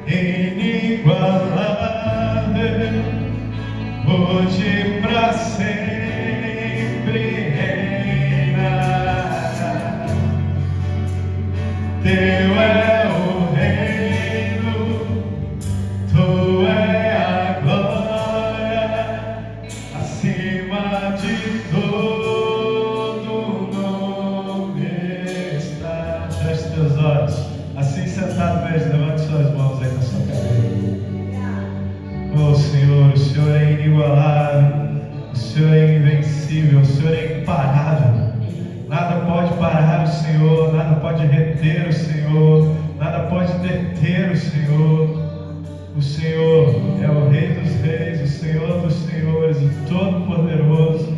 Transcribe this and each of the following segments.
inigualável, hoje pra sempre reina. Teu é o reino, tu é a glória, acima de todo nome está. Feche teus olhos, assim sentado mesmo, levante suas mãos aí na sua cabeça. Oh Senhor, o Senhor é inigualável, o Senhor é invencível, o Senhor é imparável. Nada pode parar o Senhor, nada pode reter o Senhor, nada pode deter o Senhor. O Senhor é o Rei dos Reis, o Senhor dos Senhores, o Todo-Poderoso.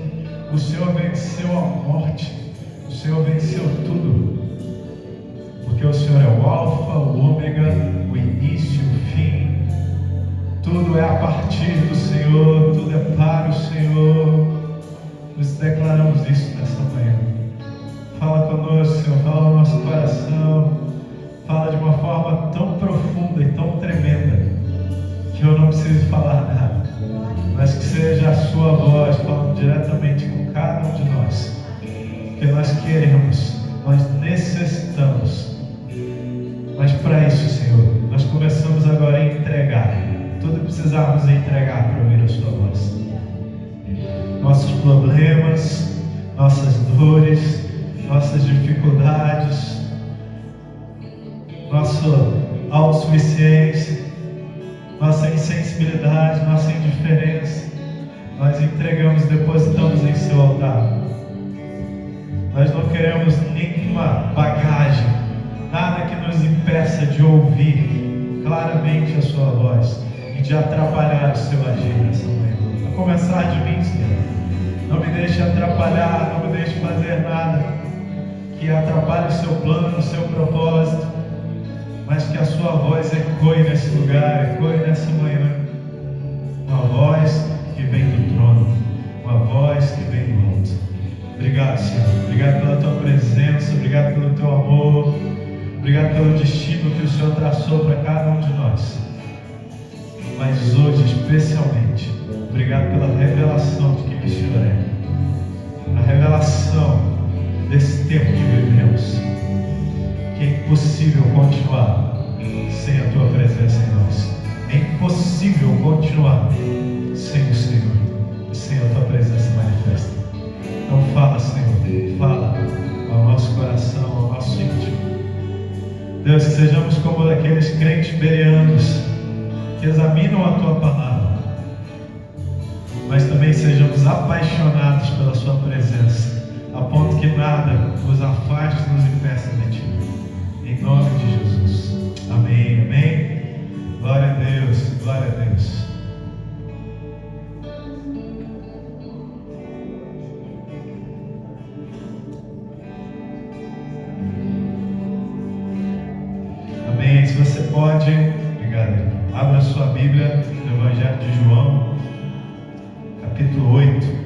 O Senhor venceu a morte, o Senhor venceu tudo. Porque o Senhor é o Alfa, o Ômega, o início, o fim. Tudo é a partir do Senhor, tudo é para o Senhor. Nós declaramos isso nessa manhã. Fala conosco, Senhor, fala no nosso coração. Fala de uma forma tão profunda e tão tremenda que eu não preciso falar nada, mas que seja a sua voz falando diretamente com cada um de nós. Porque nós queremos, nós necessitamos. Mas para isso, Senhor, nós começamos agora a entregar tudo que precisamos entregar para ouvir a sua voz. Nossos problemas, nossas dores, nossas dificuldades, nossa autossuficiência, nossa insensibilidade, nossa indiferença, nós entregamos e depositamos em seu altar. Nós não queremos nenhuma bagagem, nada que nos impeça de ouvir claramente a sua voz e de atrapalhar o seu agir nessa manhã. A começar de mim, Senhor. Não me deixe atrapalhar, não me deixe fazer nada que atrapalhe o seu plano, o seu propósito, mas que a sua voz ecoe nesse lugar, ecoe nessa manhã. Uma voz que vem do trono, uma voz que vem do alto. Obrigado, Senhor. Obrigado pela tua presença, obrigado pelo teu amor, obrigado pelo destino que o Senhor traçou para cada um de nós. Mas hoje, especialmente, obrigado pela revelação de quem o Senhor é. A revelação desse tempo que vivemos, que é impossível continuar sem a tua presença em nós. É impossível continuar sem o Senhor, sem a tua presença manifesta. Então fala, Senhor, fala ao nosso coração, ao nosso íntimo. Deus, que sejamos como aqueles crentes bereanos que examinam a tua palavra, mas também sejamos apaixonados pela sua presença, a ponto que nada nos afaste, nos impeça de ti. Em nome de Jesus. Amém, amém. Glória a Deus, glória a Deus. Amém. Se você pode, obrigado. Abra sua Bíblia no Evangelho de João, capítulo 8.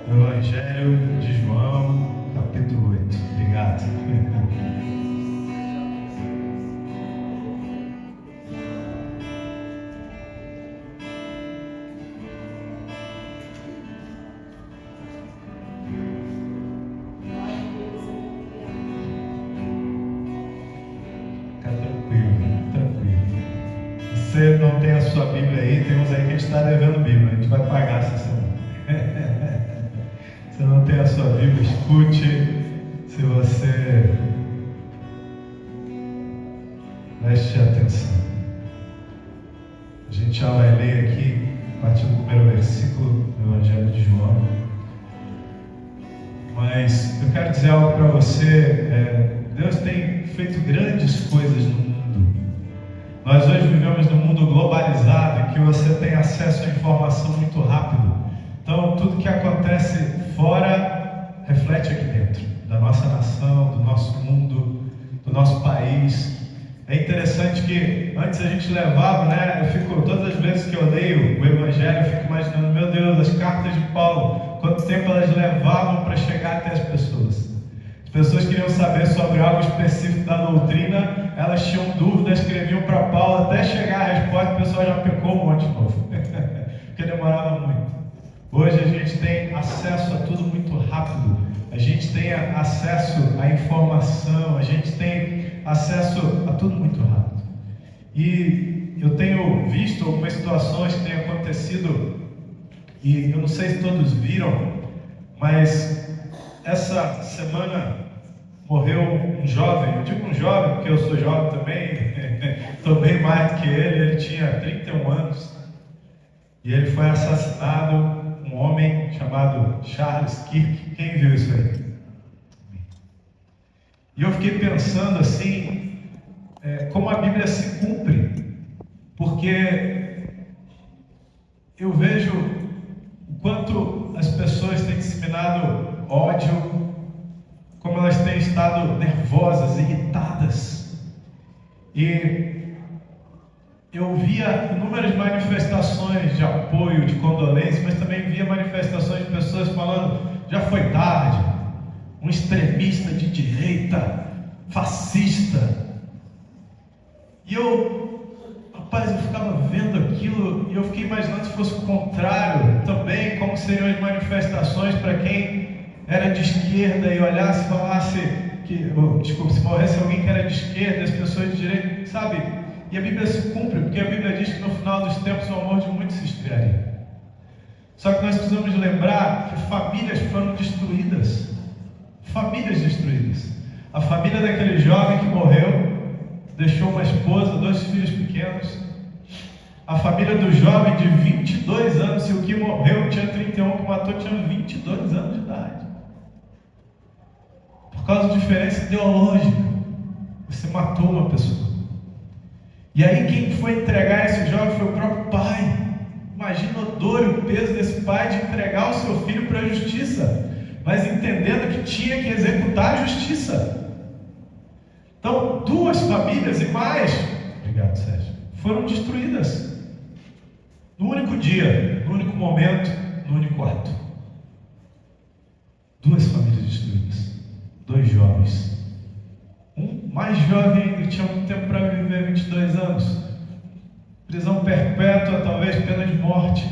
Evangelho de João, capítulo 8. Obrigado. Se você não tem a sua Bíblia aí, tem uns aí que a gente está devendo Bíblia, a gente vai pagar essa semana. Se não tem a sua Bíblia, escute. Se você preste atenção, a gente já vai ler aqui a partir do primeiro versículo do Evangelho de João. Mas eu quero dizer algo para você. Deus tem feito grandes coisas no mundo. Nós hoje vivemos num mundo globalizado em que você tem acesso à informação muito rápido. Então, tudo que acontece fora reflete aqui dentro, da nossa nação, do nosso mundo, do nosso país. É interessante que antes Antes a gente levava, né? Todas as vezes que eu leio o Evangelho, eu fico imaginando, meu Deus, as cartas de Paulo, quanto tempo elas levavam para chegar até as pessoas. As pessoas queriam saber sobre algo específico da doutrina, elas tinham dúvidas, escreviam para Paulo, até chegar a resposta, o pessoal já pecou um monte de novo, porque demorava muito. Hoje a gente tem acesso a tudo muito rápido, a gente tem acesso à informação, a gente tem acesso a tudo muito rápido. E eu tenho visto algumas situações que têm acontecido, e eu não sei se todos viram, mas essa semana morreu um jovem. Eu digo um jovem porque eu sou jovem também, estou bem mais do que ele tinha 31 anos, e ele foi assassinado, um homem chamado Charles Kirk. Quem viu isso aí? E eu fiquei pensando assim, como a Bíblia se cumpre, porque eu vejo o quanto as pessoas têm disseminado ódio, como elas têm estado nervosas, irritadas, e eu via inúmeras manifestações de apoio, de condolência, mas também via manifestações de pessoas falando, já foi tarde, um extremista de direita, fascista. E rapaz, eu ficava vendo aquilo e eu fiquei imaginando se fosse o contrário também, como seriam as manifestações para quem era de esquerda e olhasse e falasse se morresse alguém que era de esquerda, as pessoas de direita, sabe? E a Bíblia se cumpre, porque a Bíblia diz que no final dos tempos o amor de muitos se esfriaria. Só que nós precisamos lembrar que famílias foram destruídas. Famílias destruídas. A família daquele jovem que morreu, deixou uma esposa, 2 filhos pequenos. A família do jovem de 22 anos, se o que morreu tinha 31, o que matou tinha 22 anos de idade. Por causa de diferença ideológica, você matou uma pessoa. E aí quem foi entregar esse jovem foi o próprio pai. Imagina a dor e o peso desse pai de entregar o seu filho para a justiça, mas entendendo que tinha que executar a justiça. Então, 2 famílias e mais, obrigado Sérgio, foram destruídas. No único dia, no único momento, no único ato. 2 famílias destruídas. 2 jovens. Um mais jovem ainda, tinha muito tempo para viver, 22 anos. Prisão perpétua, talvez pena de morte.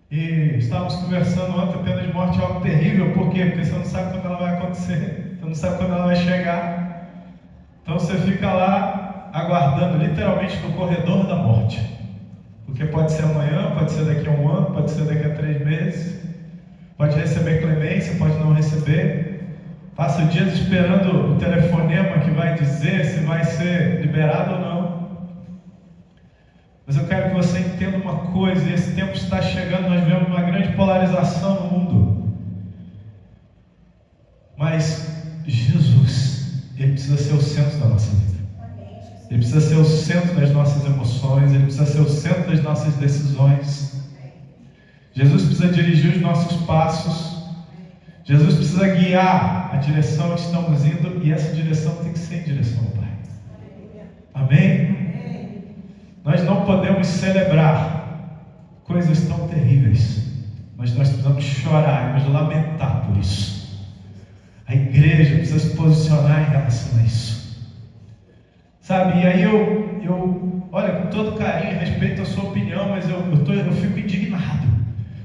E estávamos conversando ontem, a pena de morte é algo terrível. Por quê? Porque você não sabe quando ela vai acontecer, você não sabe quando ela vai chegar. Então você fica lá aguardando, literalmente no corredor da morte. Porque pode ser amanhã, pode ser daqui a 1 ano, pode ser daqui a 3 meses. Pode receber clemência, pode não receber. Passa dias esperando o telefonema que vai dizer se vai ser liberado ou não. Mas eu quero que você entenda uma coisa, e esse tempo está chegando, nós vemos uma grande polarização no mundo. Mas Jesus, Ele precisa ser o centro da nossa vida. Ele precisa ser o centro das nossas emoções, Ele precisa ser o centro das nossas decisões. Jesus precisa dirigir os nossos passos. Jesus precisa guiar a direção que estamos indo, e essa direção tem que ser em direção ao Pai. Amém? Nós não podemos celebrar coisas tão terríveis, mas nós precisamos chorar e nos lamentar por isso. A igreja precisa se posicionar em relação a isso. Sabe, e aí eu olha, com todo carinho, respeito a sua opinião, mas eu fico indignado.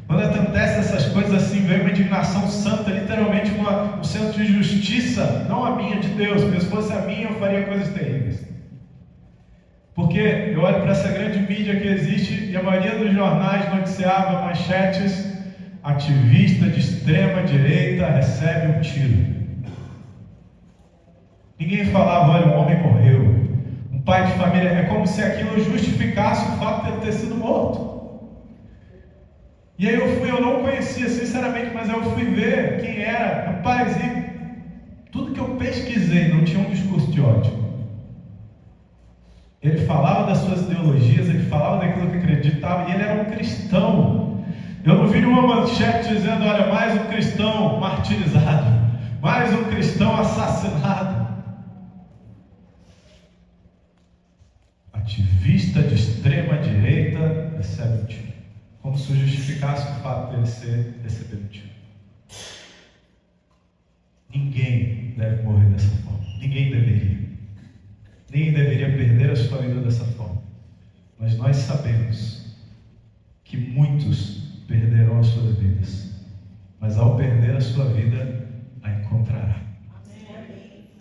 Quando acontecem essas coisas assim, vem uma indignação santa, literalmente um senso de justiça, não a minha, de Deus, porque se fosse a minha eu faria coisas terríveis. Porque eu olho para essa grande mídia que existe e a maioria dos jornais noticiava manchetes: ativista de extrema direita recebe um tiro. Ninguém falava, olha, um homem morreu. Um pai de família, é como se aquilo justificasse o fato de ele ter sido morto. E aí eu não conhecia sinceramente, mas eu fui ver quem era. Rapaz, e tudo que eu pesquisei não tinha um discurso de ódio. Ele falava das suas ideologias, ele falava daquilo que acreditava, e ele era um cristão. Eu não vi nenhuma manchete dizendo, olha, mais um cristão martirizado, mais um cristão assassinado. ativista de extrema direita recebe um tiro. Como se justificasse o fato dele receber um tiro. Ninguém deve morrer dessa forma. Ninguém deveria. Ninguém deveria perder a sua vida dessa forma. Mas nós sabemos que muitos perderão as suas vidas. Mas ao perder a sua vida, a encontrará.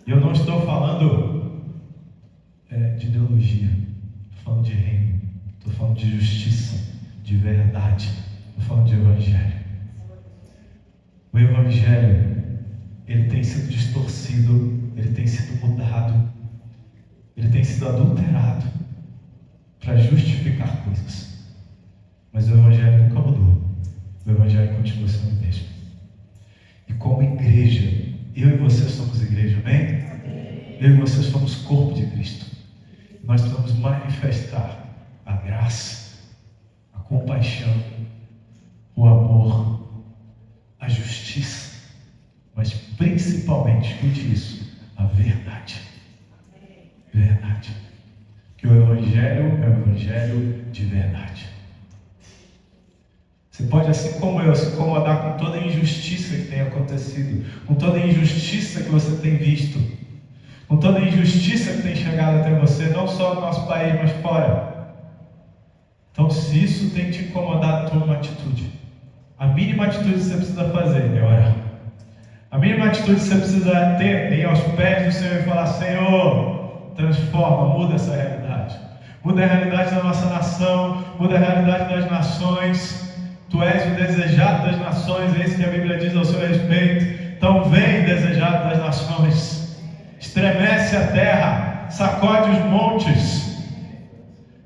E eu não estou falando de ideologia. Estou falando de reino. Estou falando de justiça, de verdade. Estou falando de evangelho. O evangelho, ele tem sido distorcido, ele tem sido mudado, ele tem sido adulterado para justificar coisas. Mas o evangelho nunca mudou. O evangelho continua sendo o mesmo. E como igreja, eu e você somos igreja, amém? Eu e você somos corpo de Cristo. Nós precisamos manifestar a graça, a compaixão, o amor, a justiça, mas principalmente, escute isso, a verdade. Verdade. Que o evangelho é o evangelho de verdade. Você pode, assim como eu, se incomodar com toda a injustiça que tem acontecido, com toda a injustiça que você tem visto, com toda a injustiça que tem chegado até você, não só no nosso país, mas fora. Então, se isso tem te incomodado, toma uma atitude. A mínima atitude que você precisa fazer é orar. A mínima atitude que você precisa ter é ir aos pés do Senhor e falar: Senhor, transforma, muda essa realidade. Muda a realidade da nossa nação, muda a realidade das nações. Tu és o desejado das nações, é isso que a Bíblia diz ao seu respeito. Então vem, desejado das nações. Estremece a terra, sacode os montes.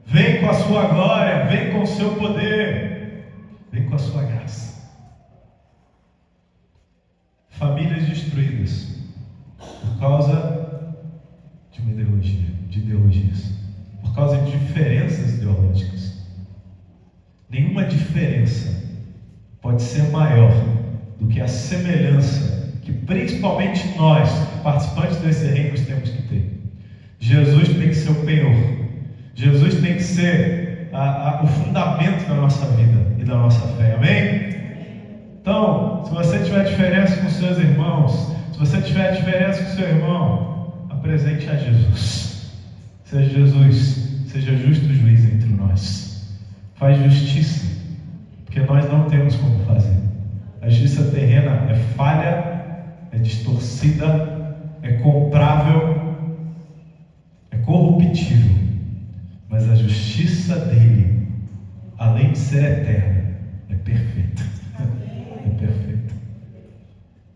Vem com a sua glória, vem com o seu poder, vem com a sua graça. Famílias destruídas por causa de uma ideologia, de ideologias, por causa de diferenças ideológicas. Nenhuma diferença pode ser maior do que a semelhança que principalmente nós, participantes desse reino, temos que ter. Jesus tem que ser o penhor. Jesus tem que ser o fundamento da nossa vida e da nossa fé. Amém? Então, se você tiver diferença com seus irmãos, se você tiver diferença com seu irmão, apresente a Jesus. Seja Jesus, seja justo juiz entre nós. Faz justiça, porque nós não temos como fazer. A justiça terrena é falha, é distorcida, é comprável, é corruptível. Mas a justiça dele, além de ser eterna, é perfeita. É perfeita.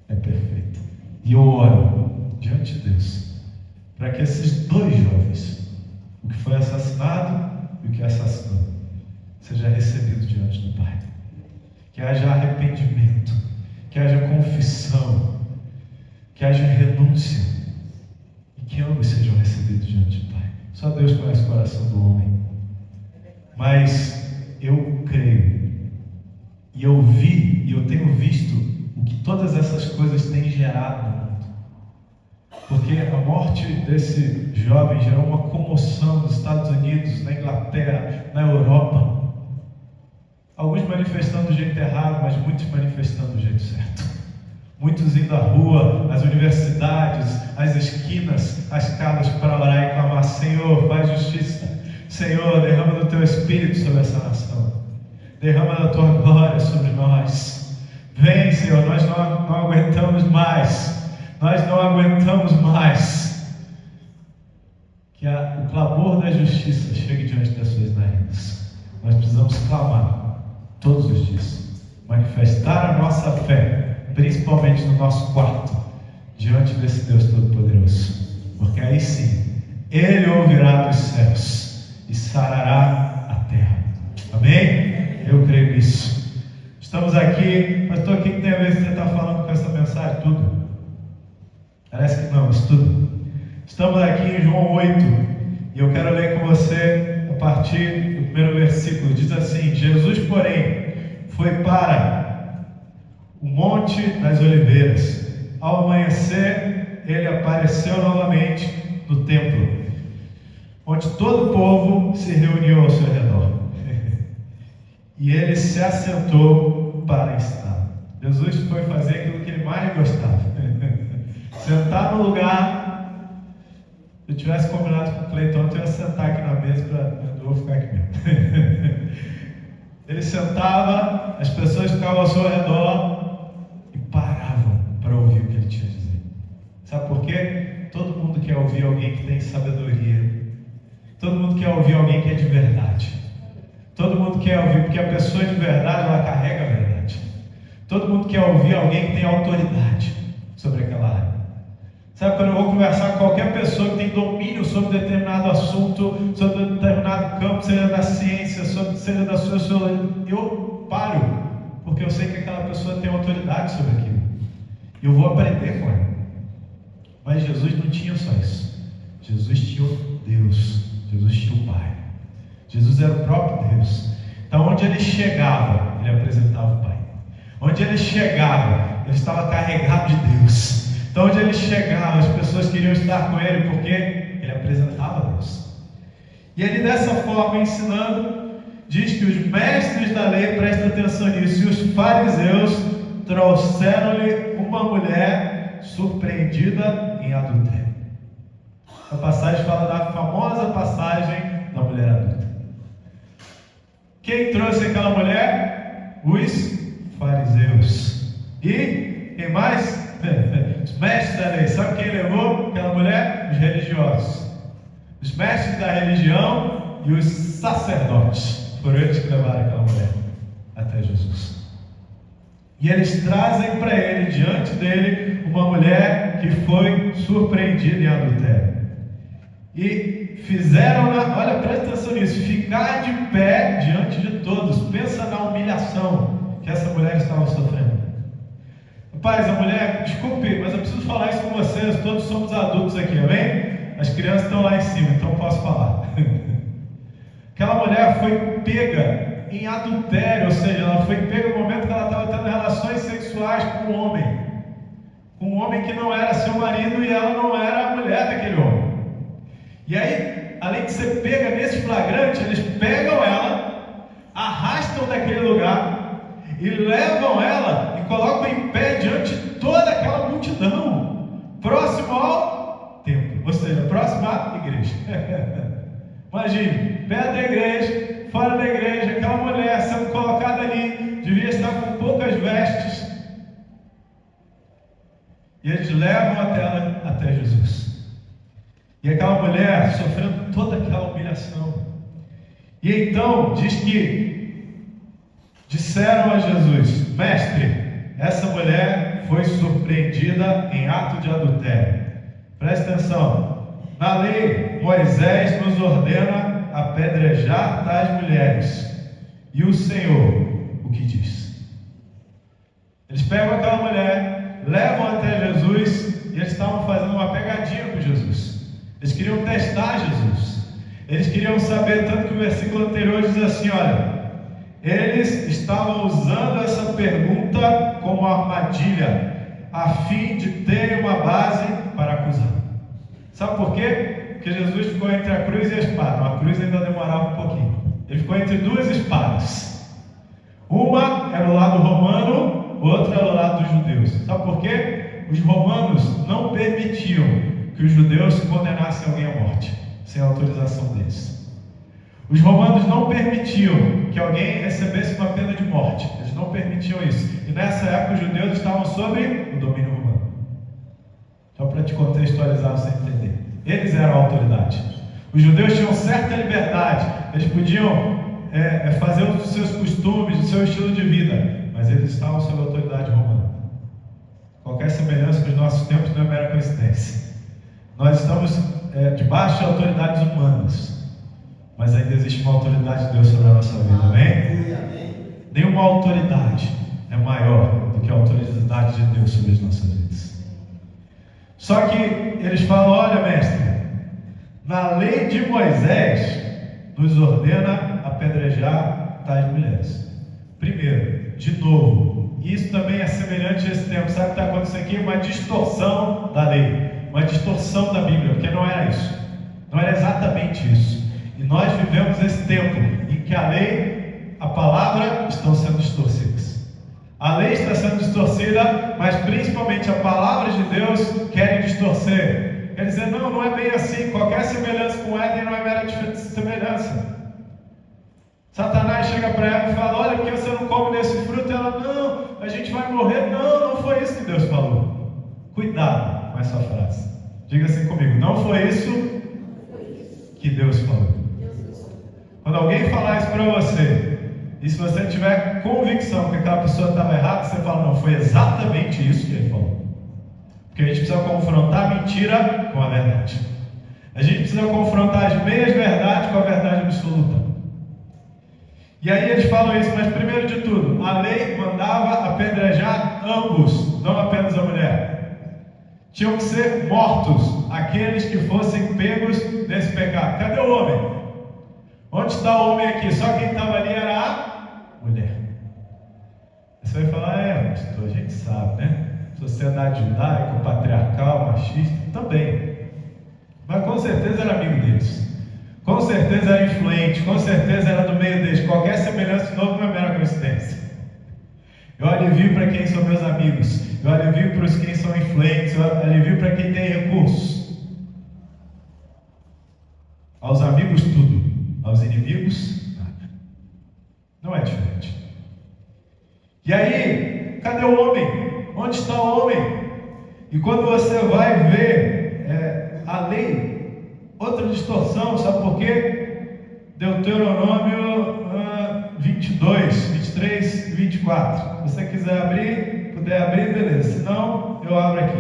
É perfeita. E eu oro diante de Deus para que esses dois jovens, o que foi assassinado e o que assassinou, seja recebido diante do Pai. Que haja arrependimento, que haja confissão, que haja renúncia, e que ambos sejam recebidos diante do Pai. Só Deus conhece o coração do homem. Mas eu creio, e eu vi, e eu tenho visto o que todas essas coisas têm gerado no mundo. Porque a morte desse jovem gerou uma comoção nos Estados Unidos, na Inglaterra, na Europa. Alguns manifestando do jeito errado, mas muitos manifestando do jeito certo. Muitos indo à rua, às universidades, às esquinas, às casas para orar e clamar: Senhor, faz justiça. Senhor, derrama do teu Espírito sobre essa nação. Derrama da tua glória sobre nós. Vem, Senhor, nós não aguentamos mais. Nós não aguentamos mais. Que o clamor da justiça chegue diante das suas narinas. Nós precisamos clamar todos os dias, manifestar a nossa fé, principalmente no nosso quarto, diante desse Deus Todo-Poderoso, porque aí sim, Ele ouvirá dos céus e sarará a terra. Amém? Eu creio nisso. Estamos aqui, pastor, o que tem a ver se você está falando com essa mensagem? Tudo. Parece que não, mas tudo. Estamos aqui em João 8, e eu quero ler com você a partir do primeiro versículo. Diz assim: Jesus, porém, foi para o Monte das Oliveiras. Ao amanhecer, ele apareceu novamente no templo. onde todo o povo se reuniu ao seu redor. E ele se assentou para ensinar. Jesus foi fazer aquilo que ele mais gostava. Sentar no lugar. Se eu tivesse combinado com o Cleiton, eu ia sentar aqui na mesa eu vou ficar aqui mesmo. Ele sentava, as pessoas ficavam ao seu redor e paravam para ouvir o que ele tinha a dizer. Sabe por quê? Todo mundo quer ouvir alguém que tem sabedoria. Todo mundo quer ouvir alguém que é de verdade. Todo mundo quer ouvir, porque a pessoa de verdade, ela carrega a verdade. Todo mundo quer ouvir alguém que tem autoridade sobre aquela área. Sabe, quando eu vou conversar com qualquer pessoa que tem domínio sobre determinado assunto, sobre determinado campo, seja da ciência, seja da sociologia, eu paro, porque eu sei que aquela pessoa tem autoridade sobre aquilo. E eu vou aprender com ela. Mas Jesus não tinha só isso. Jesus tinha o Deus. Jesus tinha o Pai. Jesus era o próprio Deus. Então, onde ele chegava, ele apresentava o Pai. Onde ele chegava, ele estava carregado de Deus. Então, onde ele chegava, as pessoas queriam estar com ele, porque ele apresentava Deus. E ele, dessa forma, ensinando, diz que os mestres da lei, prestem atenção nisso, e os fariseus trouxeram-lhe uma mulher surpreendida em adultério. A passagem fala da famosa passagem da mulher adulta. Quem trouxe aquela mulher? Os fariseus. E quem mais? Os mestres da lei. Sabe quem levou aquela mulher? Os religiosos. Os mestres da religião e os sacerdotes. Foram eles que levaram aquela mulher até Jesus. E eles trazem para ele, diante dele, uma mulher que foi surpreendida em adultério. E fizeram-na, olha, presta atenção nisso, ficar de pé diante de todos. Pensa na humilhação que essa mulher estava sofrendo. Rapaz, a mulher, desculpe, mas eu preciso falar isso com vocês, todos somos adultos aqui, amém? As crianças estão lá em cima, então eu posso falar. Aquela mulher foi pega em adultério, ou seja, ela foi pega no momento que ela estava tendo relações sexuais com um homem. Com um homem que não era seu marido e ela não era a mulher daquele homem. E aí, além de ser pega nesse flagrante, eles pegam ela, arrastam daquele lugar e levam ela e colocam em pé diante de toda aquela multidão, próximo ao templo, ou seja, próximo à igreja. Imagine, perto da igreja, fora da igreja, aquela mulher sendo colocada ali, devia estar com poucas vestes, e eles levam ela até Jesus. E aquela mulher sofrendo toda aquela humilhação. E então diz que disseram a Jesus: Mestre, essa mulher foi surpreendida em ato de adultério. Presta atenção. Na lei, Moisés nos ordena apedrejar tais mulheres. E o Senhor, o que diz? Eles pegam aquela mulher, levam até Jesus, e eles estavam fazendo uma pegadinha com Jesus. Eles queriam testar Jesus. Eles queriam saber, tanto que o versículo anterior diz assim, olha, eles estavam usando essa pergunta como armadilha, a fim de terem uma base para acusar. Sabe por quê? Porque Jesus ficou entre a cruz e a espada. A cruz ainda demorava um pouquinho. Ele ficou entre duas espadas. Uma era o lado romano, outra era o lado dos judeus. Sabe por quê? Os romanos não permitiam que os judeus condenassem alguém à morte, sem a autorização deles. Os romanos não permitiam que alguém recebesse uma pena de morte. Eles não permitiam isso. E nessa época os judeus estavam sob o domínio romano. Só para te contextualizar, você entender. Eles eram a autoridade. Os judeus tinham certa liberdade. Eles podiam fazer uso dos seus costumes, do seu estilo de vida. Mas eles estavam sob a autoridade romana. Qualquer semelhança com os nossos tempos não é mera coincidência. Nós estamos debaixo de autoridades humanas, mas ainda existe uma autoridade de Deus sobre a nossa vida, amém? Nenhuma autoridade é maior do que a autoridade de Deus sobre as nossas vidas. Só que eles falam, olha mestre, na lei de Moisés nos ordena apedrejar tais mulheres. Primeiro, de novo, isso também é semelhante a esse tempo. Sabe o que está acontecendo aqui? Uma distorção da lei. Uma distorção da Bíblia, porque não era isso. Não era exatamente isso. E nós vivemos esse tempo em que a lei, a palavra estão sendo distorcidas. A lei está sendo distorcida, mas principalmente a palavra de Deus querem distorcer. Quer dizer, não é bem assim. Qualquer semelhança com Éden não é mera semelhança. Satanás chega para ela e fala: olha, porque você não come desse fruto? Ela: não, a gente vai morrer. Não foi isso que Deus falou. Cuidado com essa frase. Diga assim comigo: não foi isso que Deus falou. Quando alguém falar isso para você, e se você tiver convicção que aquela pessoa estava errada, você fala: não, foi exatamente isso que ele falou. Porque a gente precisa confrontar a mentira com a verdade. A gente precisa confrontar as meias verdades com a verdade absoluta. E aí eles falam isso, mas primeiro de tudo, a lei mandava apedrejar ambos, não apenas a mulher. Tinham que ser mortos aqueles que fossem pegos nesse pecado. Cadê o homem? Onde está o homem aqui? Só quem estava ali era a mulher. Você vai falar: pastor, a gente sabe, né? Sociedade judaica, patriarcal, machista, também. Mas com certeza era amigo deles. Com certeza era influente, com certeza era do meio deles. Qualquer semelhança de novo não é mera coincidência. Eu alivio para quem são meus amigos, eu alivio para os quem são influentes, eu alivio para quem tem recursos. Aos amigos tudo, aos inimigos nada. Não é diferente. E aí, cadê o homem? Onde está o homem? E quando você vai ver a lei, outra distorção, sabe por quê? Deuteronômio 22, 23 e 24. Se você quiser abrir, puder abrir, beleza. Se não, eu abro aqui.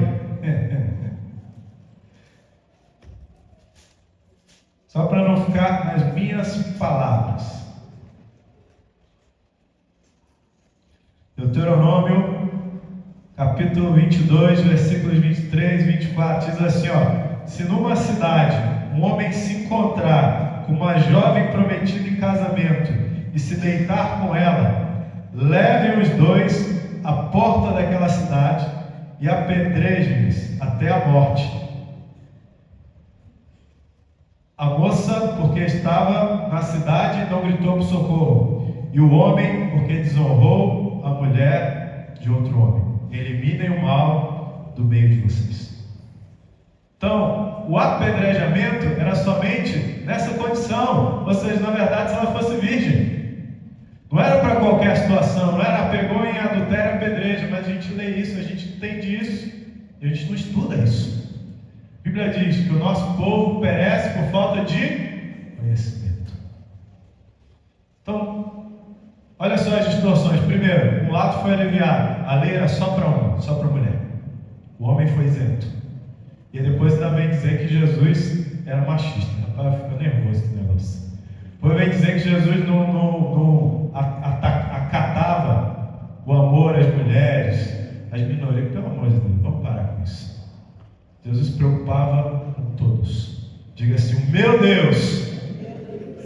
Só para não ficar nas minhas palavras. Deuteronômio, capítulo 22, versículos 23 e 24. Diz assim, se numa cidade um homem se encontrar com uma jovem prometida em casamento e se deitar com ela, levem os dois à porta daquela cidade e apedrejem-lhes até a morte. A moça, porque estava na cidade, não gritou por socorro, e o homem, porque desonrou a mulher de outro homem. Eliminem o mal do meio de vocês. Então, o apedrejamento era somente nessa condição, ou seja, na verdade, se ela fosse virgem. Não era para qualquer situação, não era pegou em adultério, apedreja, mas a gente lê isso, a gente entende isso, e a gente não estuda isso. A Bíblia diz que o nosso povo perece por falta de conhecimento. Então, olha só as distorções. Primeiro, um lado foi aliviado, a lei era só para homem, só para mulher. O homem foi isento. E depois ainda vem dizer que Jesus era machista. Rapaz, ficou nervoso esse negócio. Depois vem dizer que Jesus não acatava o amor às mulheres, às minorias. Pelo amor de Deus, vamos parar com isso. Jesus se preocupava com todos. Diga assim: o meu Deus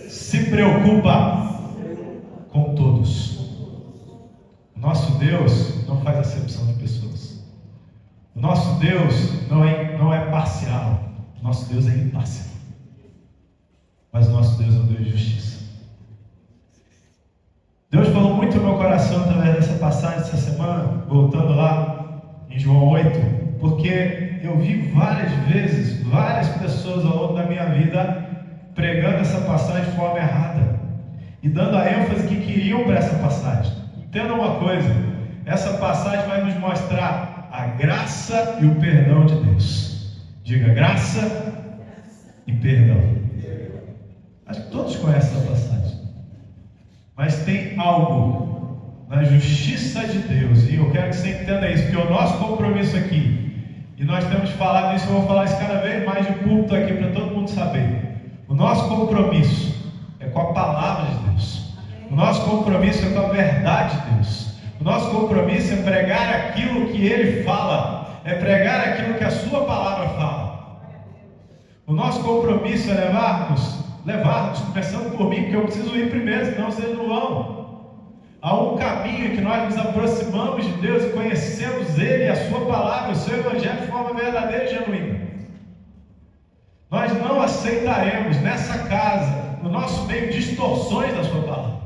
se preocupa com todos. O nosso Deus não faz acepção de pessoas. O nosso Deus não é parcial. O nosso Deus é imparcial. Mas o nosso Deus é um Deus de justiça. Deus falou muito no meu coração através dessa passagem essa semana, voltando lá em João 8, porque eu vi várias vezes, várias pessoas ao longo da minha vida pregando essa passagem de forma errada e dando a ênfase que queriam para essa passagem. Entenda uma coisa: essa passagem vai nos mostrar a graça e o perdão de Deus. Diga: graça e perdão. Acho que todos conhecem essa passagem, mas tem algo na justiça de Deus, e eu quero que você entenda isso, porque o nosso compromisso aqui, e nós temos falado isso, eu vou falar isso cada vez mais de púlpito aqui para todo mundo saber. O nosso compromisso é com a palavra de Deus. O nosso compromisso é com a verdade de Deus. O nosso compromisso é pregar aquilo que Ele fala, é pregar aquilo que a Sua palavra fala. O nosso compromisso é levar-nos, começando por mim, porque eu preciso ir primeiro, senão vocês não vão. Há um caminho que nós nos aproximamos de Deus e conhecemos Ele, a Sua palavra, o Seu Evangelho de forma verdadeira e genuína. Nós não aceitaremos nessa casa, no nosso meio, distorções da sua palavra.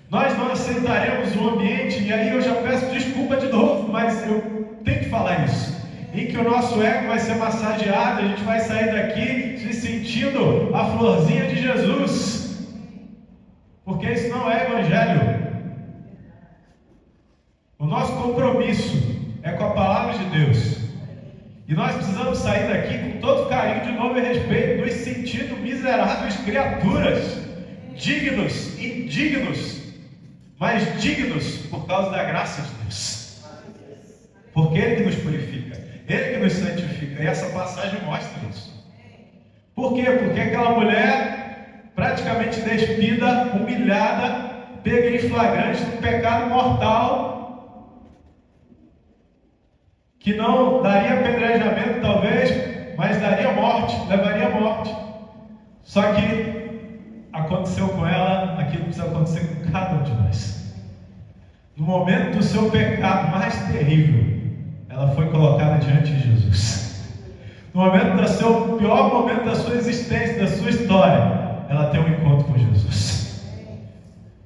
Nós não aceitaremos um ambiente, e aí eu já peço desculpa de novo, mas eu tenho que falar isso, em que o nosso ego vai ser massageado, a gente vai sair daqui se sentindo a florzinha de Jesus, porque isso não é evangelho. O nosso compromisso é com a palavra de Deus, e nós precisamos sair daqui com todo carinho, de novo e respeito, nos sentindo miseráveis criaturas, dignos, indignos, mas dignos por causa da graça de Deus, porque Ele que nos purifica, Ele que nos santifica, e essa passagem mostra isso. Por quê? Porque aquela mulher praticamente despida, humilhada, pega em flagrante um pecado mortal, que não daria apedrejamento talvez, mas daria morte, levaria à morte. Só que aconteceu com ela aquilo que precisa acontecer com cada um de nós. No momento do seu pecado mais terrível, ela foi colocada diante de Jesus. No momento do seu pior momento da sua existência, da sua história, ela tem um encontro com Jesus.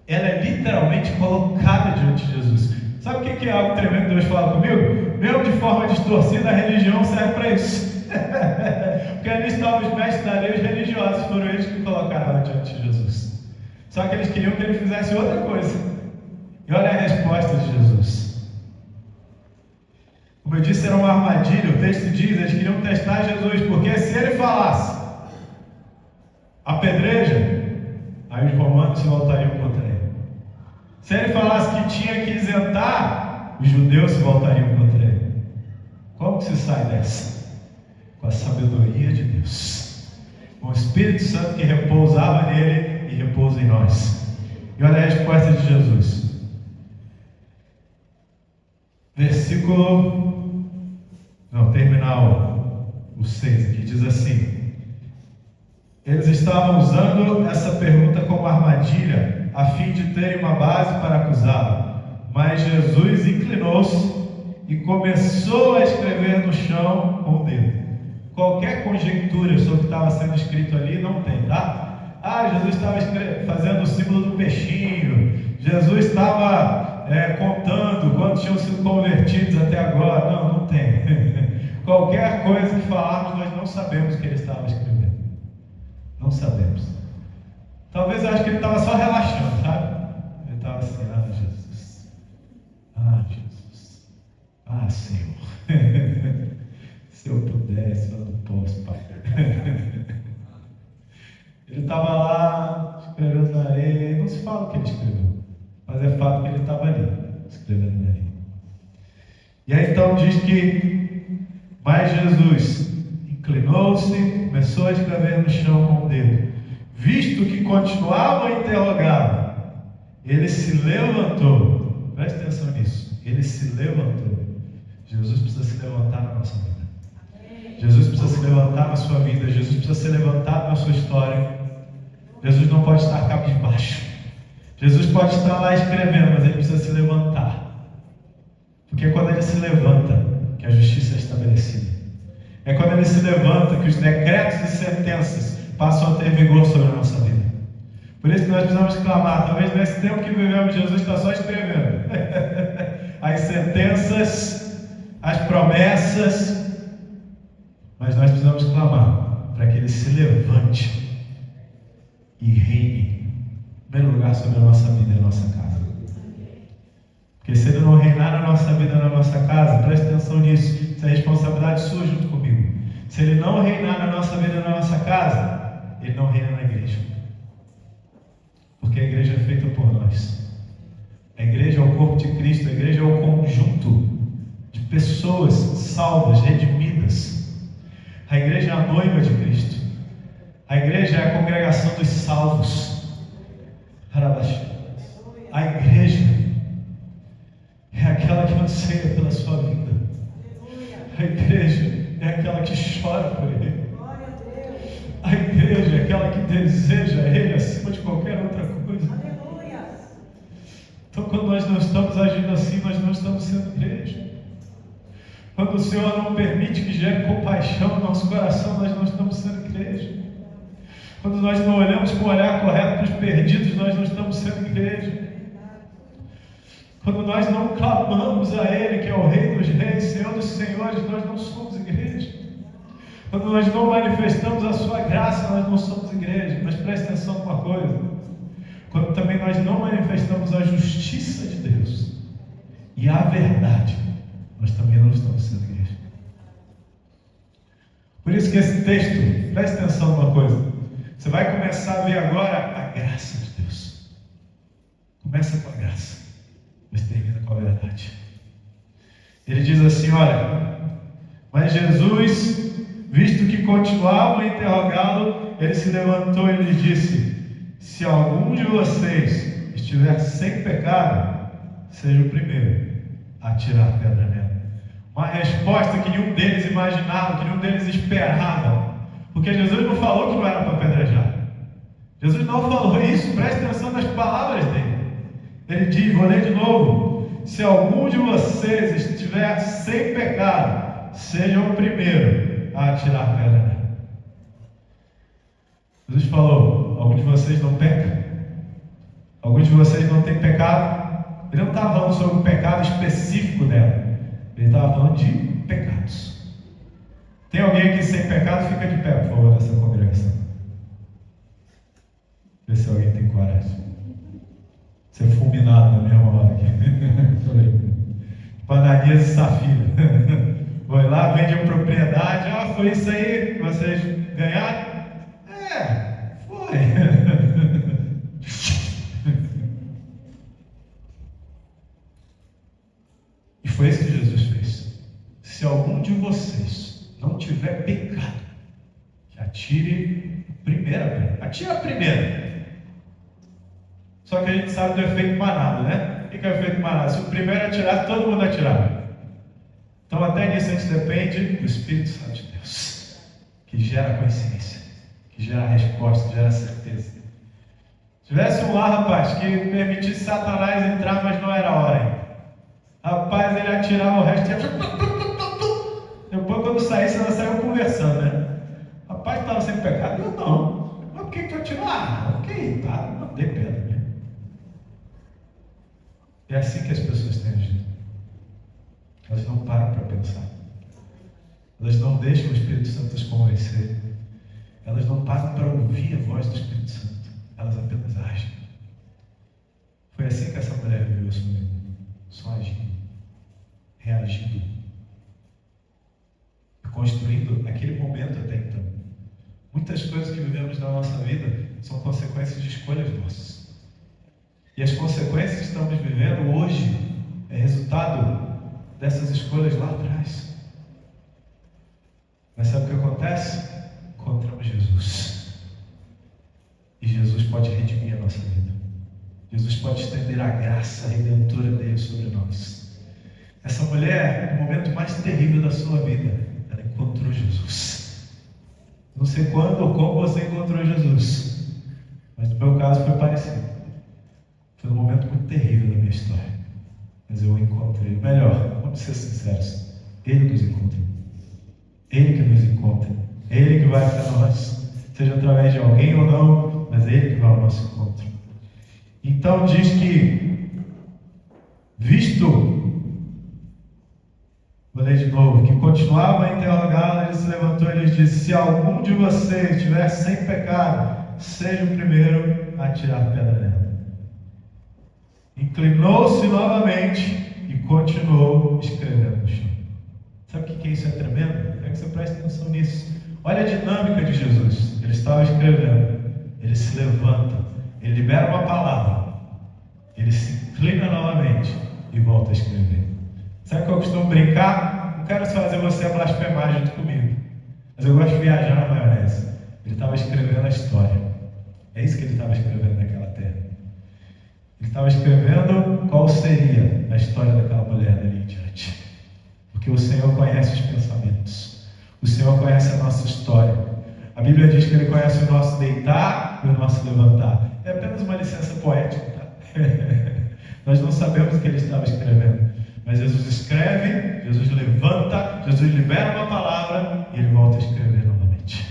Ela é literalmente colocada diante de Jesus. Sabe o que é algo tremendo que Deus fala comigo? Mesmo de forma distorcida, a religião serve para isso. Porque ali estavam os mestres da lei, os religiosos, foram eles que colocaram ela diante de Jesus. Só que eles queriam que ele fizesse outra coisa. E olha a resposta de Jesus. Como eu disse, era uma armadilha. O texto diz, eles queriam testar Jesus, porque se ele falasse apedreja, aí os romanos se voltariam contra ele. Se ele falasse que tinha que isentar, os judeus se voltariam contra ele. Como que se sai dessa? Com a sabedoria de Deus, com o Espírito Santo que repousava nele e repousa em nós. E olha a resposta de Jesus. Terminal o 6 aqui, diz assim: eles estavam usando essa pergunta como armadilha, a fim de terem uma base para acusá-lo. Mas Jesus inclinou-se e começou a escrever no chão com o dedo. Qualquer conjectura sobre o que estava sendo escrito ali não tem, tá? Jesus estava fazendo o símbolo do peixinho, Jesus estava contando quantos tinham sido convertidos até agora. Não tem. Qualquer coisa que falarmos, nós não sabemos o que ele estava escrevendo. Não sabemos. Talvez eu acho que ele estava só relaxando, sabe? Ele estava assim: Jesus, Jesus, Senhor, se eu pudesse, eu não posso, Pai. Ele estava lá escrevendo na areia, não se fala o que ele escreveu, mas é fato que ele estava ali, escrevendo na areia. E aí então diz que, mas Jesus inclinou-se, começou a escrever no chão com o dedo. Visto que continuava a interrogá-lo, ele se levantou. Preste atenção nisso. Ele se levantou. Jesus precisa se levantar na nossa vida. Jesus precisa se levantar na sua vida. Jesus precisa ser levantado na sua história. Jesus não pode estar cabisbaixo. Jesus pode estar lá escrevendo, mas ele precisa se levantar. Porque é quando ele se levanta que a justiça é estabelecida. É quando ele se levanta que os decretos e sentenças passam a ter vigor sobre a nossa vida. Por isso que nós precisamos clamar. Talvez nesse tempo que vivemos, Jesus está só escrevendo as sentenças, as promessas, mas nós precisamos clamar para que ele se levante e reine, em primeiro lugar, sobre a nossa vida e a nossa casa. Porque se ele não reinar na nossa vida e na nossa casa, preste atenção nisso, essa responsabilidade sua junto comigo. Se ele não reinar na nossa vida e na nossa casa, ele não reina na igreja. Porque a igreja é feita por nós. A igreja é o corpo de Cristo. A igreja é o conjunto de pessoas salvas, redimidas. A igreja é a noiva de Cristo. A igreja é a congregação dos salvos. A igreja é aquela que anseia pela sua vida. A igreja é aquela que chora por ele. A igreja é aquela que deseja ele acima de qualquer outra coisa. Então, quando nós não estamos agindo assim, nós não estamos sendo igreja. Quando o Senhor não permite que gere compaixão no nosso coração, nós não estamos sendo igreja. Quando nós não olhamos com o olhar correto para os perdidos, nós não estamos sendo igreja. Quando nós não clamamos a Ele, que é o Rei dos Reis, Senhor dos Senhores, nós não somos igreja. Quando nós não manifestamos a Sua graça, nós não somos igreja. Mas preste atenção numa coisa: quando também nós não manifestamos a justiça de Deus e a verdade, nós também não estamos sendo igreja. Por isso que esse texto, preste atenção numa coisa, você vai começar a ver agora a graça de Deus. Começa com a graça, mas termina com a verdade. Ele diz assim: olha, mas Jesus, visto que continuavam a interrogá-lo, ele se levantou e lhes disse: se algum de vocês estiver sem pecado, seja o primeiro a tirar a pedra nela. Uma resposta que nenhum deles imaginava, que nenhum deles esperava, porque Jesus não falou que não era para apedrejar. Jesus não falou isso, preste atenção nas palavras dele. Ele diz, vou ler de novo: se algum de vocês estiver sem pecado, seja o primeiro a atirar a pedra nela. Jesus falou: algum de vocês não peca? Algum de vocês não tem pecado? Ele não estava falando sobre um pecado específico dela, ele estava falando de pecados. Tem alguém aqui sem pecado? Fica de pé, por favor, nessa congregação. Vê se alguém tem coragem. Ser fulminado na mesma hora aqui. Ananias e Safira. Foi lá, vende a propriedade. Foi isso aí que vocês ganharam? Foi. E foi isso que Jesus fez. Se algum de vocês não tiver pecado, que atire a primeira pedra. Atire a primeira. Só que a gente sabe do efeito manada, né? O que é o efeito manada? Se o primeiro atirar, todo mundo atirar. Então até nisso a gente depende do Espírito Santo de Deus, que gera consciência, que gera resposta, que gera certeza. Tivesse um lá, rapaz, que permitisse Satanás entrar, mas não era a hora ainda. Rapaz, ele atirava o resto. Depois, quando saísse, ela saiu conversando, né? Rapaz, estava sem pecado? Eu não. Mas por que tu atirou? Ok, tá, não dei pedra, né? É assim que as pessoas têm agido. Elas não param para pensar. Elas não deixam o Espírito Santo as convencer. Elas não param para ouvir a voz do Espírito Santo. Elas apenas agem. Foi assim que essa mulher viveu a sua vida. Só agindo, reagindo, construindo aquele momento até então. Muitas coisas que vivemos na nossa vida são consequências de escolhas nossas. E as consequências que estamos vivendo hoje é resultado dessas escolhas lá atrás. Mas sabe o que acontece? Encontramos Jesus. E Jesus pode redimir a nossa vida. Jesus pode estender a graça redentora dele sobre nós. Essa mulher, no momento mais terrível da sua vida, ela encontrou Jesus. Não sei quando ou como você encontrou Jesus, mas no meu caso foi parecido. Foi um momento muito terrível da minha história, mas eu o encontrei. Melhor, vamos ser sinceros, Ele nos encontrou. Ele que nos encontra. Ele que vai até nós, seja através de alguém ou não, mas Ele que vai ao nosso encontro. Então diz que, visto, vou ler de novo, que continuava a interrogá-lo, ele se levantou e lhes disse: se algum de vocês estiver sem pecado, seja o primeiro a tirar a pedra nela. Inclinou-se novamente e continuou escrevendo no chão. Sabe o que isso é tremendo? É que você preste atenção nisso. Olha a dinâmica de Jesus. Ele estava escrevendo, ele se levanta, ele libera uma palavra, ele se inclina novamente e volta a escrever. Sabe que eu costumo brincar? Não quero fazer você blasfemar junto comigo, mas eu gosto de viajar na maionese. Ele estava escrevendo a história. É isso que ele estava escrevendo naquela terra. Ele estava escrevendo qual seria a história daquela mulher dali em diante. Porque o Senhor conhece os pensamentos. O Senhor conhece a nossa história. A Bíblia diz que Ele conhece o nosso deitar e o nosso levantar. É apenas uma licença poética, tá? Nós não sabemos o que Ele estava escrevendo. Mas Jesus escreve, Jesus levanta, Jesus libera uma palavra e ele volta a escrever novamente,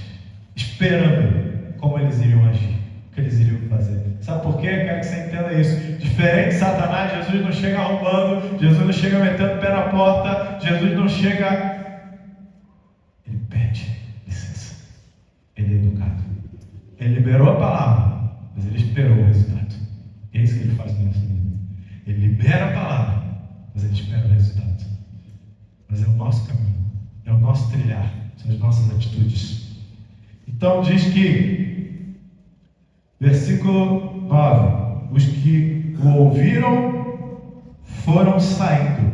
esperando como eles iriam agir, o que eles iriam fazer. Sabe por quê? Quero que você entenda isso. Diferente de Satanás, Jesus não chega arrombando, Jesus não chega metendo o pé na porta, Jesus não chega... Ele pede licença. Ele é educado. Ele liberou a palavra, mas ele esperou o resultado. É isso que ele faz na nossa vida. Ele libera a palavra, mas ele espera o resultado. Mas é o nosso caminho, é o nosso trilhar, são as nossas atitudes. Então diz que, versículo 9: os que o ouviram foram saindo,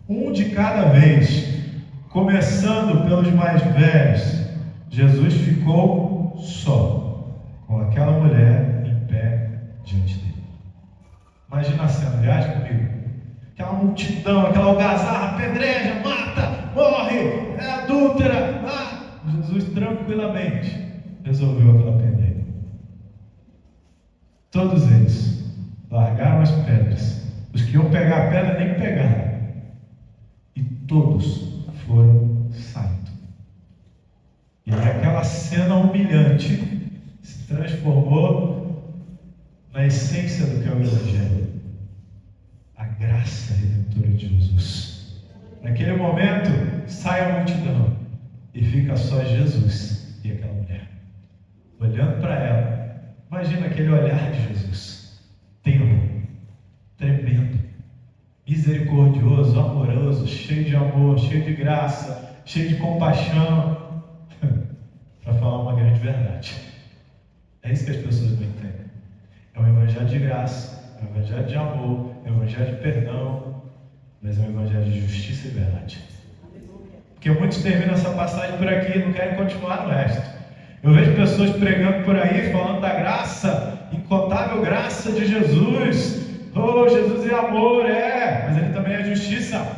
um de cada vez, começando pelos mais velhos. Jesus ficou só, com aquela mulher em pé diante dele. Imagina a cena, viaja comigo. Aquela multidão, aquela algazarra, apedreja, mata, morre, é adúltera. Jesus tranquilamente resolveu aquela pendeira. Todos eles largaram as pedras. Os que iam pegar a pedra nem pegaram. E todos foram saindo. E aí aquela cena humilhante se transformou na essência do que é o Evangelho. A graça redentora de Jesus. Naquele momento, sai a multidão e fica só Jesus e aquela mulher. Olhando para ela, imagina aquele olhar de Jesus. Tempo, tremendo, misericordioso, amoroso, cheio de amor, cheio de graça, cheio de compaixão. Para falar uma grande verdade. É isso que as pessoas não entendem. É um evangelho de graça, é um evangelho de amor, é um evangelho de perdão, mas é um evangelho de justiça e verdade. Porque muitos terminam essa passagem por aqui e não querem continuar no resto. Eu vejo pessoas pregando por aí, falando da graça, incontável graça de Jesus. Oh, Jesus é amor, mas ele também é justiça.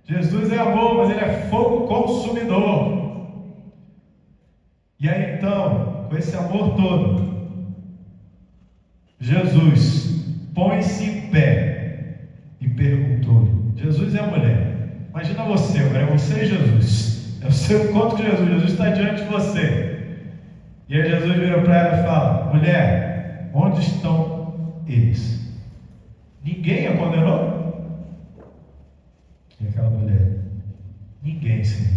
Jesus é amor, mas ele é fogo consumidor. E aí então, com esse amor todo, Jesus põe-se em pé e perguntou. Jesus é a mulher. Imagina você, agora é você e Jesus. É o seu encontro com Jesus. Jesus está diante de você. E aí Jesus vira para ela e fala: mulher, onde estão eles? Ninguém a condenou? E aquela mulher: ninguém, Senhor,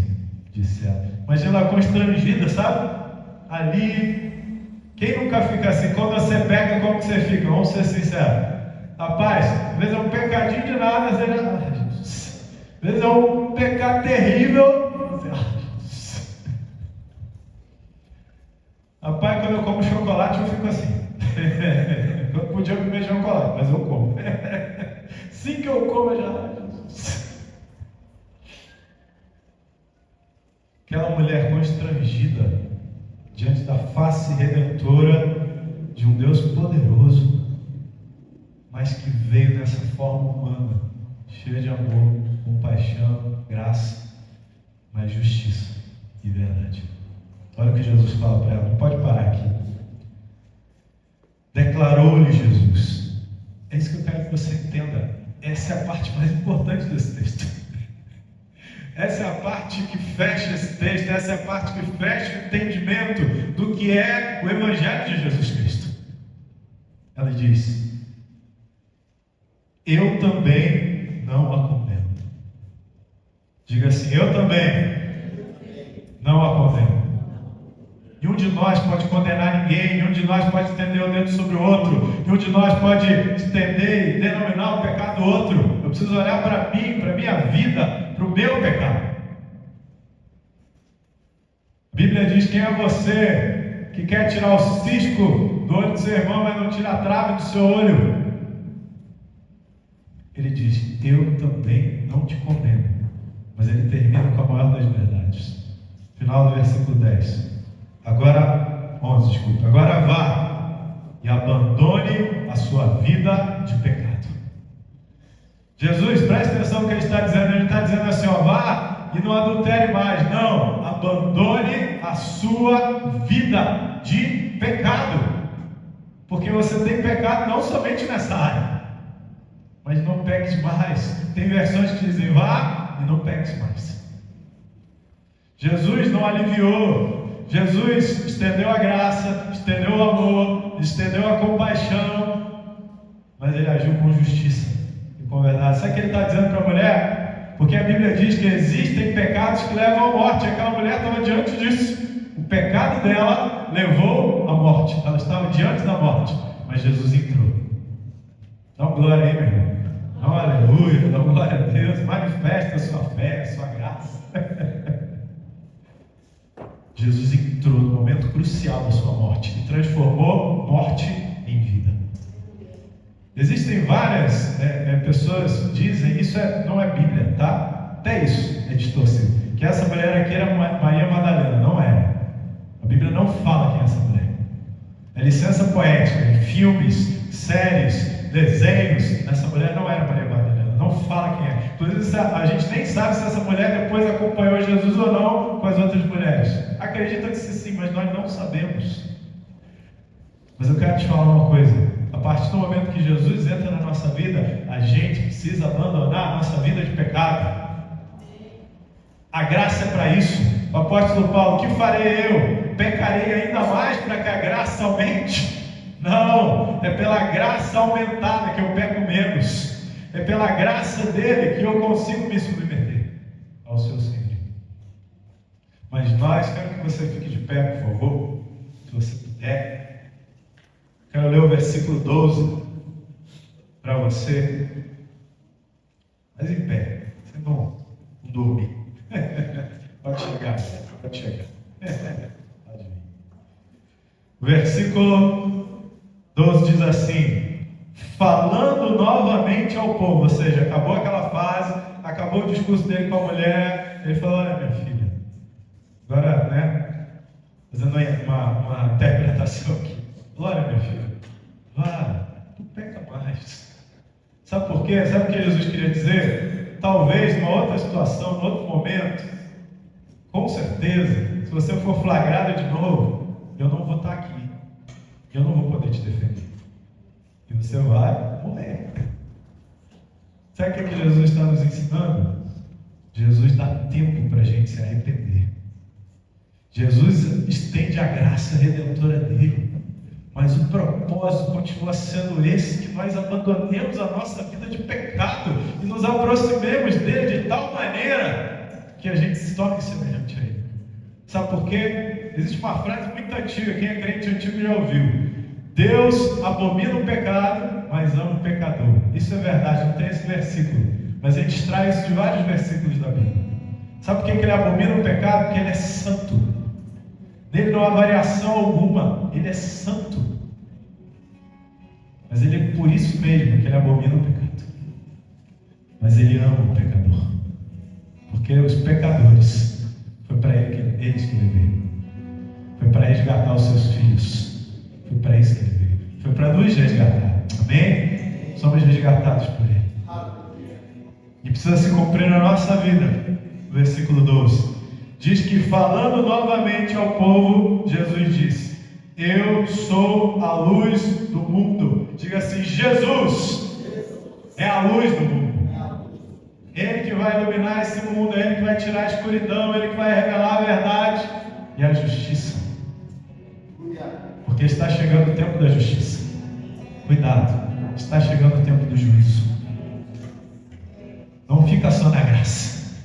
disse ela. Imagina ela constrangida, sabe? Ali, quem nunca fica assim? Quando você peca, como que você fica? Vamos ser sinceros. Rapaz, às vezes é um pecadinho de nada, às vezes é um pecado terrível. Rapaz, quando eu como chocolate, eu fico assim. Eu não podia comer chocolate, mas eu como. Assim que eu como, eu já... Aquela mulher constrangida diante da face redentora de um Deus poderoso, mas que veio dessa forma humana, cheia de amor, compaixão, graça, mas justiça e verdade. Olha o que Jesus fala para ela, não pode parar aqui. Declarou-lhe Jesus. É isso que eu quero que você entenda. Essa é a parte mais importante desse texto. Essa é a parte que fecha esse texto, essa é a parte que fecha o entendimento do que é o Evangelho de Jesus Cristo. Ela diz: eu também não a condeno. Diga assim: eu também não a condeno. Nenhum de nós pode condenar ninguém, nenhum de nós pode estender o dedo sobre o outro, nenhum de nós pode estender e denominar o pecado do outro. Eu preciso olhar para mim, para a minha vida, para o meu pecado. A Bíblia diz: quem é você que quer tirar o cisco do olho do seu irmão, mas não tira a trave do seu olho? Ele diz: eu também não te condeno. Mas ele termina com a maior das verdades. Final do versículo 10. Agora, 11, desculpa. Agora vá e abandone a sua vida de pecado. Jesus, preste atenção no que ele está dizendo. Ele está dizendo assim: ó, vá e não adultere mais. Não, abandone a sua vida de pecado. Porque você tem pecado não somente nessa área, mas mas não peques mais. Tem versões que dizem vá e não peques mais. Jesus não aliviou, Jesus estendeu a graça, estendeu o amor, estendeu a compaixão, mas ele agiu com justiça e com verdade. Sabe o que ele está dizendo para a mulher? Porque a Bíblia diz que existem pecados que levam à morte, e aquela mulher estava diante disso. O pecado dela levou à morte, ela estava diante da morte, mas Jesus entrou. Dá uma glória aí, meu irmão. Dá uma aleluia, dá uma glória a Deus, manifesta a sua fé, a sua graça. Jesus entrou no momento crucial da sua morte e transformou morte em vida. Existem várias pessoas que dizem, isso não é Bíblia, tá? Até isso é distorcido. Que essa mulher aqui era Maria Madalena, não é. A Bíblia não fala quem é essa mulher. É licença poética, em filmes, séries, desenhos. Essa mulher não era Maria Madalena, não fala quem é. Inclusive, a gente nem sabe se essa mulher depois acompanhou Jesus ou não com as outras mulheres. Acredita que sim, mas nós não sabemos. Mas eu quero te falar uma coisa. A partir do momento que Jesus entra na nossa vida, a gente precisa abandonar a nossa vida de pecado. A graça é para isso. O apóstolo Paulo, o que farei eu? Pecarei ainda mais para que a graça aumente? Não, é pela graça aumentada que eu peco menos. É pela graça dele que eu consigo me submeter ao seu senhorio. Mas quero que você fique de pé, por favor, se você puder. Quero ler o versículo 12 para você. Mas em pé, vocês não dormir. Pode chegar. Pode vir. O versículo 12 diz assim: falando novamente ao povo, ou seja, acabou aquela fase, acabou o discurso dele com a mulher, ele falou: olha, minha filha, agora, fazendo uma interpretação aqui, olha, minha filha, vá, tu peca mais. Sabe por quê? Sabe o que Jesus queria dizer? Talvez numa outra situação, num outro momento, com certeza, se você for flagrado de novo, eu não vou estar aqui, eu não vou poder te defender, e você vai morrer. Sabe o que Jesus está nos ensinando? Jesus dá tempo para a gente se arrepender. Jesus estende a graça redentora dele, mas o propósito continua sendo esse, que nós abandonemos a nossa vida de pecado e nos aproximemos dele de tal maneira que a gente se torne semelhante a ele. Sabe por quê? Existe uma frase muito antiga, quem é crente antigo já ouviu: Deus abomina o pecado, mas ama o pecador. Isso é verdade, não tem esse versículo, mas a gente extrai isso de vários versículos da Bíblia. Sabe por que ele abomina o pecado? Porque ele é santo. Nele não há variação alguma, ele é santo. Mas ele é por isso mesmo que ele abomina o pecado. Mas ele ama o pecador, porque os pecadores, foi para eles que ele veio. Foi para resgatar os seus filhos. Foi para isso que ele veio. Foi para nos resgatar. Amém? Somos resgatados por ele. E precisa se cumprir na nossa vida. Versículo 12 diz que, falando novamente ao povo, Jesus disse: eu sou a luz do mundo. Diga assim: Jesus é a luz do mundo. Ele que vai iluminar esse mundo, Ele que vai tirar a escuridão, Ele que vai revelar a verdade e a justiça. Porque está chegando o tempo da justiça. Cuidado, está chegando o tempo do juízo. Não fica só na graça,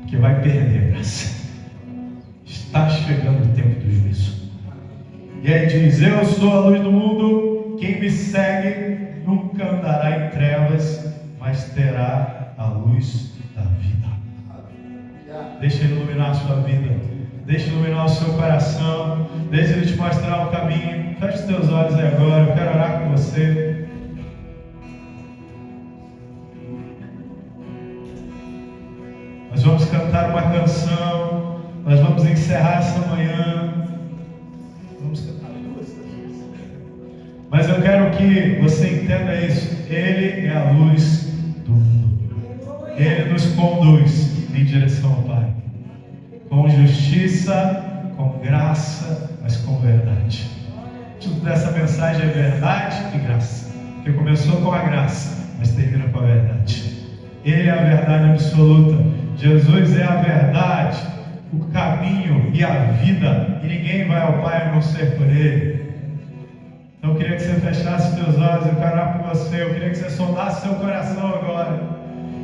que vai perder a graça. Está chegando o tempo do juízo. E aí diz: eu sou a luz do mundo, quem me segue nunca andará em trevas, mas terá a luz da vida. Deixa Ele iluminar a sua vida, deixa Ele iluminar o seu coração, deixa Ele te mostrar o caminho. Feche os teus olhos aí agora, eu quero orar com você. Nós vamos cantar uma canção, nós vamos encerrar essa manhã. Vamos cantar duas. Mas eu quero que você entenda isso: Ele é a luz do mundo. Ele nos conduz em direção ao Pai, com justiça, com graça, mas com verdade. Tudo dessa mensagem é verdade e graça, que começou com a graça mas termina com a verdade. Ele é a verdade absoluta. Jesus é a verdade, o caminho e a vida, e ninguém vai ao Pai a não ser por Ele. Então eu queria que você fechasse seus olhos, eu quero orar por você. Eu queria que você sondasse seu coração agora.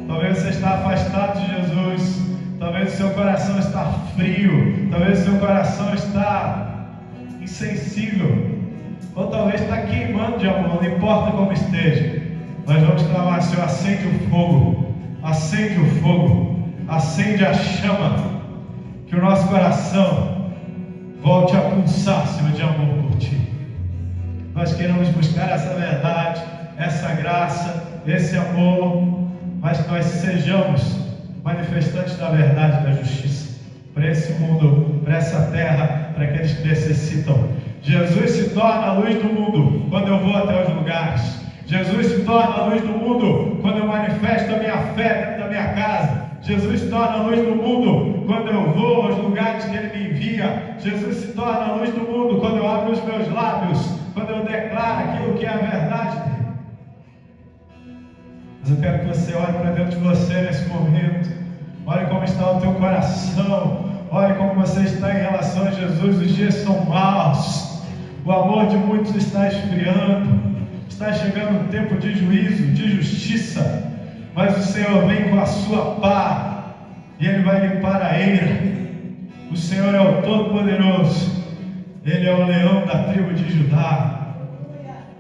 Talvez você está afastado de Jesus, talvez o seu coração está frio, talvez o seu coração está insensível, ou talvez está queimando de amor, não importa como esteja. Nós vamos clamar: Senhor, acende o fogo, acende o fogo, acende a chama, que o nosso coração volte a pulsar, Senhor, de amor por Ti. Nós queremos buscar essa verdade, essa graça, esse amor, mas que nós sejamos manifestantes da verdade e da justiça para esse mundo, para essa terra, para aqueles que necessitam. Jesus se torna a luz do mundo quando eu vou até os lugares. Jesus se torna a luz do mundo quando eu manifesto a minha fé dentro da minha casa. Jesus se torna a luz do mundo quando eu vou aos lugares que Ele me envia. Jesus se torna a luz do mundo quando eu abro os meus lábios, quando eu declaro aquilo que é a verdade dele. Mas eu quero que você olhe para dentro de você nesse momento. Olhe como está o teu coração. Olhe como você está em relação a Jesus. Os dias são maus. O amor de muitos está esfriando. Está chegando um tempo de juízo, de justiça. Mas o Senhor vem com a sua pá e Ele vai limpar a eira. O Senhor é o Todo-Poderoso. Ele é o leão da tribo de Judá.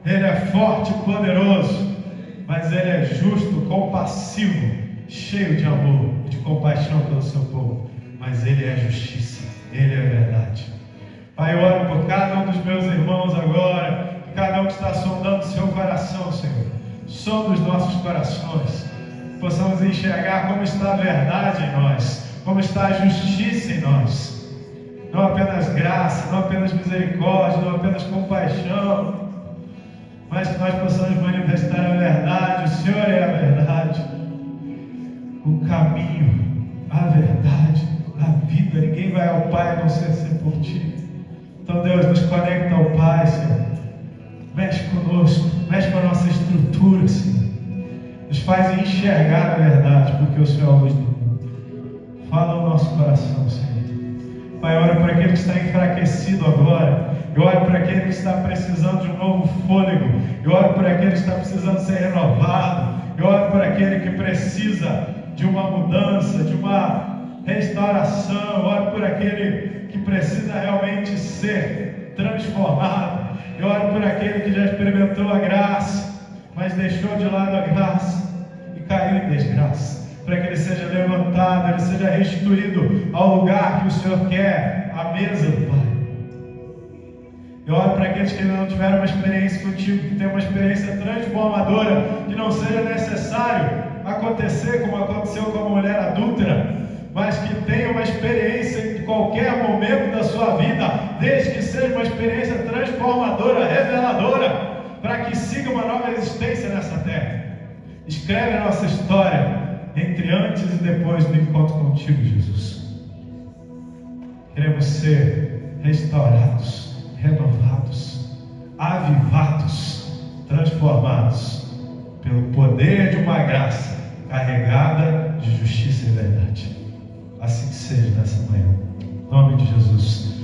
Ele é forte e poderoso, mas Ele é justo, compassivo, cheio de amor e de compaixão pelo seu povo. Mas Ele é justiça, Ele é verdade. Pai, eu oro por cada um dos meus irmãos agora, cada um que está sondando o seu coração, Senhor. Sonda os nossos corações, possamos enxergar como está a verdade em nós, como está a justiça em nós. Não apenas graça, não apenas misericórdia, não apenas compaixão, mas que nós possamos manifestar a verdade. O Senhor é a verdade, o caminho, a verdade, a vida. Ninguém vai ao Pai a não ser por Ti. Então, Deus, nos conecta ao Pai, Senhor. Mexe conosco, mexe com a nossa estrutura, Senhor. Nos faz enxergar a verdade, porque o Senhor é a luz do mundo. Fala ao nosso coração, Senhor. Pai, eu oro para aquele que está enfraquecido agora. Eu oro para aquele que está precisando de um novo fôlego. Eu oro para aquele que está precisando ser renovado. Eu oro para aquele que precisa de uma mudança, de uma restauração. Eu oro por aquele que precisa realmente ser transformado. Eu oro por aquele que já experimentou a graça, mas deixou de lado a graça e caiu em desgraça. Para que ele seja levantado, ele seja restituído ao lugar que o Senhor quer, à mesa do Pai. Eu oro para aqueles que ainda não tiveram uma experiência contigo, que tenham uma experiência transformadora, que não seja necessário acontecer como aconteceu com a mulher adúltera, mas que tenham uma experiência em qualquer momento da sua vida, desde que seja uma experiência transformadora, reveladora, para que siga uma nova existência nessa terra. Escreve a nossa história entre antes e depois do encontro contigo, Jesus. Queremos ser restaurados, renovados, avivados, transformados pelo poder de uma graça carregada de justiça e verdade. Assim que seja nessa manhã. Em nome de Jesus.